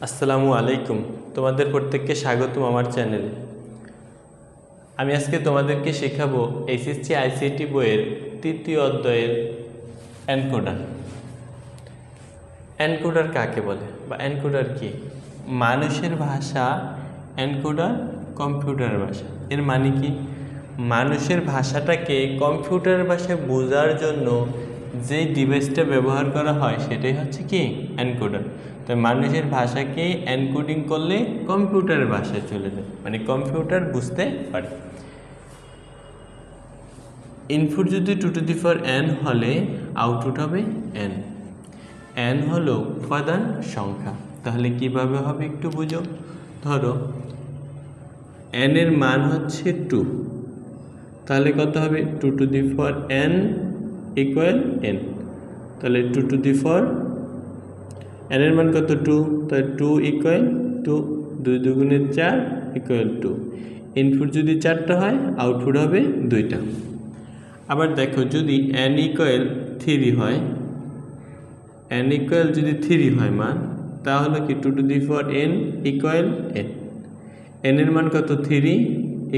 আসসালামু আলাইকুম। তোমাদের প্রত্যেককে স্বাগতম আমার চ্যানেলে। আমি আজকে তোমাদেরকে শেখাবো এসএসসি আইসিটি বইয়ের তৃতীয় অধ্যায়ের এনকোডার। এনকোডার কাকে বলে বা এনকোডার কি? মানুষের ভাষা এনকোডার কম্পিউটারের ভাষা। এর মানে কি? মানুষের ভাষাটাকে কম্পিউটারের ভাষায় বোঝার জন্য যে ডিভাইসটা ব্যবহার করা হয় সেটাই হচ্ছে কি এনকোডার। তো মানুষের ভাষাকে এনকোডিং করলে কম্পিউটারের ভাষায় চলে যায়, মানে কম্পিউটার বুঝতে পারে। ইনপুট যদি 2n হলে আউটপুট হবে n। n হলো উপাদান সংখ্যা। তাহলে কিভাবে হবে একটু বুঝো। ধরো n এর মান হচ্ছে 2, তাহলে কত হবে 2n ইকুয়াল n। তাহলে 2 n এর মান কত 2, তাহলে 2 ইকুয়াল 2, 2 দুগুণে 4 ইকুয়াল 2। ইনপুট যদি 4টা হয় আউটপুট হবে 2টা। আবার দেখো যদি n ইকুয়াল 3 হয়, n ইকুয়াল যদি 3 হয় মান, তাহলে কি 2n ইকুয়াল n। n এর মান কত 3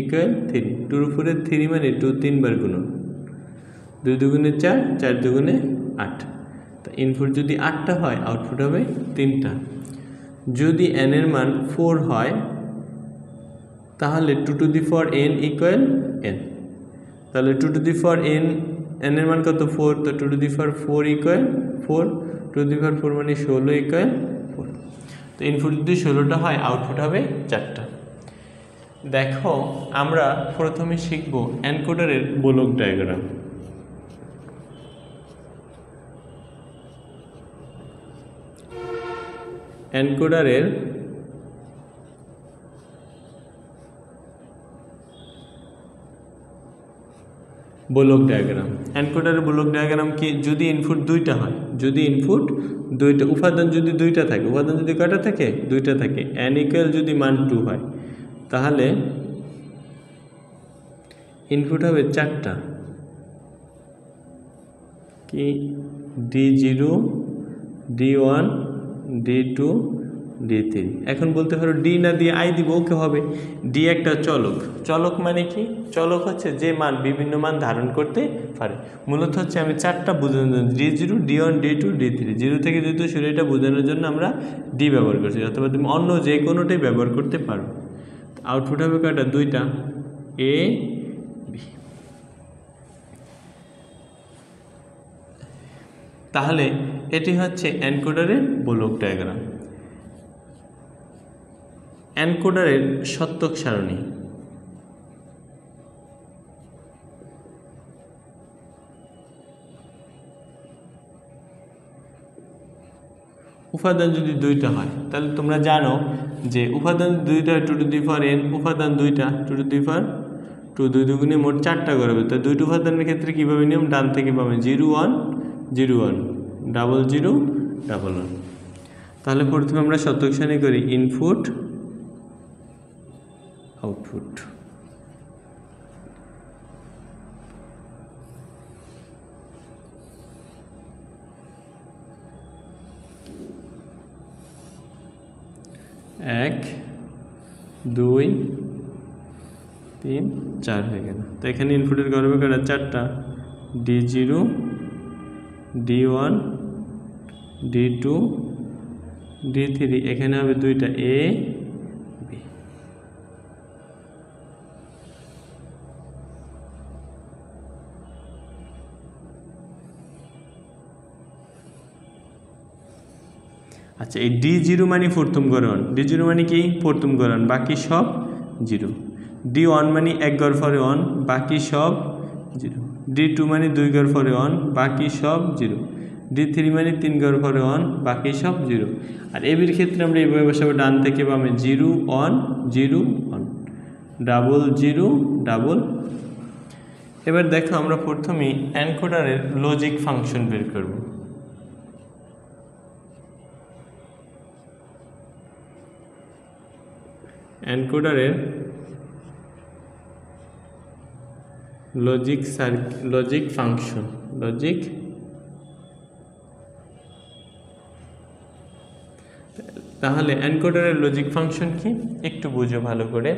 ইকুয়াল 3, 2 উপরে 3 মানে 2 3 বার গুণন, 2 দুগুণে 4, 4 দুগুণে 8। তো ইনপুট যদি 8টা হয় আউটপুট হবে 3টা। যদি n এর মান 4 হয় তাহলে 2n ইকুয়াল n। তাহলে 2n n এর মান কত 4, তো 2 ইকুয়াল 4, 2 মানে 16 ইকুয়াল 4। তো ইনপুট যদি 16টা হয় আউটপুট হবে 4টা। দেখো আমরা প্রথমে শিখব এনকোডারের ব্লক ডায়াগ্রাম। এনকোডারের ব্লক ডায়াগ্রাম। এনকোডারের ব্লক ডায়াগ্রাম কি? যদি ইনপুট 2টা হয়, যদি ইনপুট 2টা, উপাদান যদি 2টা থাকে, উপাদান যদি কয়টা থাকে 2টা থাকে, n ইকুয়াল যদি মান 2 হয় তাহলে ইনপুট হবে 4টা, কি D0 D1 D2 D3। এখন বলতে পারো ডি না দিয়ে আই দিব, ওকে হবে। ডি একটা চলক। চলক মানে কি? চলক হচ্ছে যে মান বিভিন্ন মান ধারণ করতে পারে। মূলত হচ্ছে আমি 4টা বোঝানোর জন্য D0 D1 D2 D3, 0 থেকে 2 শুরু, এটা বোঝানোর জন্য আমরা ডি ব্যবহার করছি, অথবা তুমি অন্য যে কোনোটাই ব্যবহার করতে পারো। আউটপুট হবে কয়টা? 2টা, এ বি। তাহলে এটি হচ্ছে এনকোডারের ব্লক ডায়াগ্রাম। এনকোডারের সত্যক সারণী। উপাদান যদি 2টা হয় তাহলে তোমরা জানো যে উপাদান 2টা 2n, উপাদান 2টা 2 2 দুগুণে মোট 4টা করবে। তো 2টা উপাদানের ক্ষেত্রে কীভাবে নিয়ম? ডান থেকে পাবে 0 1 0 1 0 0 1 1। তাহলে প্রথমে আমরা সত্যক সারণী করি, ইনপুট আউটপুট। এক 2 3 4 হয়ে গেল। তো এখানে ইনপুটের করবে কটা? 4টা, D0 D1 D2 D3। এখানে হবে 2টা, এ বি। আচ্ছা, এই D0 মানে প্রথমকরণ, D0 মানে কি? প্রথমকরণ, বাকি সব 0। D1 মানে 1 ঘর পরে 1, বাকি সব 0। D2 মানে 2 ঘর পরে 1, বাকি সব 0। D3 মানে 3 ঘর পরে 1, বাকি সব 0। আর এবির ক্ষেত্রে আমরা এইভাবে বসাবো, ডান থেকে বামে 0 1 0 1 ডাবল 0 ডাবল। এবার দেখো আমরা প্রথমেই এনকোডারের লজিক ফাংশন বের করব। এনকোডারের লজিক ফাংশন, তাহলে এনকোডারের লজিক ফাংশন কি একটু বুঝো ভালো করে।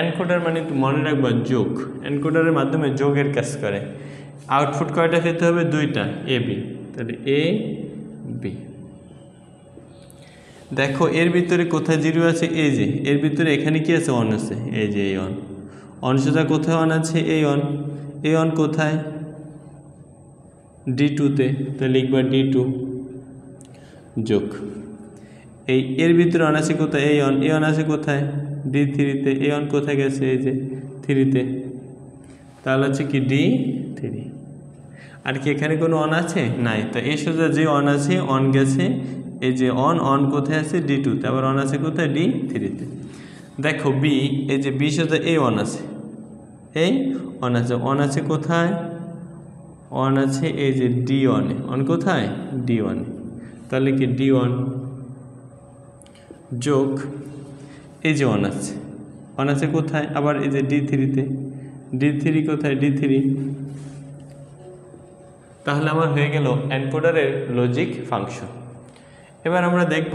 এনকোডার মানে মনে রাখবা যোগ, এনকোডারের মাধ্যমে যোগের কাজ করে। আউটপুট কয়টা পেতে হবে? দুইটা, এ বি। তাহলে এ বি। দেখো এর ভিতরে কোথায় জিরো আছে? এই যে এর ভিতরে এখানে কি আছে? অন আছে, এই যে এই অন। অন সোজা কোথায় অন আছে? এই অন। এই অন কোথায়? D2-তে, তো লিখবা D2 যোগ এই এর ভিতরে অন আছে কোথায়? এই অন। এই অন আছে কোথায়? D3-তে। এই অন কোথায় গেছে? এই যে 3-তে, তাহলে হচ্ছে কি D3। আর কি এখানে কোনো অন আছে? নাই। তো এই সোজা যে অন আছে, অন গেছে এই যে অন। অন কোথায় আছে? D2-তে। আবার অন আছে কোথায়? D3-তে। দেখো বি, এই যে বি সোজা এই অন আছে, এই অন আছে। অন আছে কোথায়? অন আছে এই যে D1-এ। অন কোথায়? D1-এ। তাহলে কি D1 যোগ এই যে অন আছে। অন আছে কোথায়? আবার এই যে D3-তে। D3 কোথায়? D3। তাহলে আমার হয়ে গেল এনকোডারের লজিক ফাংশন। এবার আমরা দেখব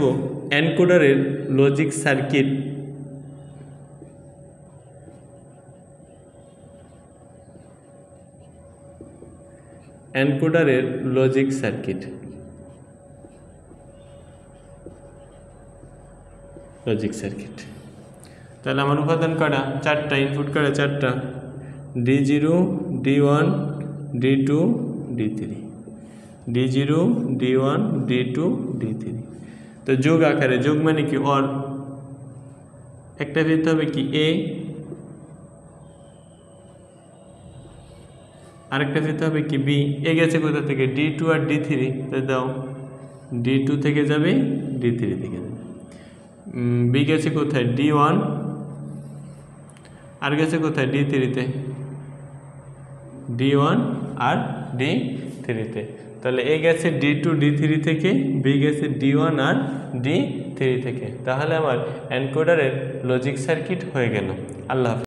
এনকোডারের লজিক সার্কিট। এনকোডারের লজিক সার্কিট, লজিক সার্কিট। তাহলে আমার উপাদান কটা? চারটা। ইনপুট কটা? চারটা, D0, D1, D2, D3। D0, D1, D2, D3। তো যোগ আকারে। যোগ মানে কি? অর। একটা পেতে হবে কি? এ। আরেকটা পেতে হবে কি? বি। এ গেছে কোথা থেকে? D2 আর D3। তাই দাও, D2 থেকে যাবে, D3 থেকে যাবে। বি গেছে কোথায়? D1। আর গেছে কোথায়? D3-তে। D1 আর D3-তে। তাহলে এ গেছে D2 D3 থেকে, বি গেছে D1 আর D3 থেকে। তাহলে আমার এনকোডারের লজিক সার্কিট হয়ে গেল। আল্লাহ হাফেজ।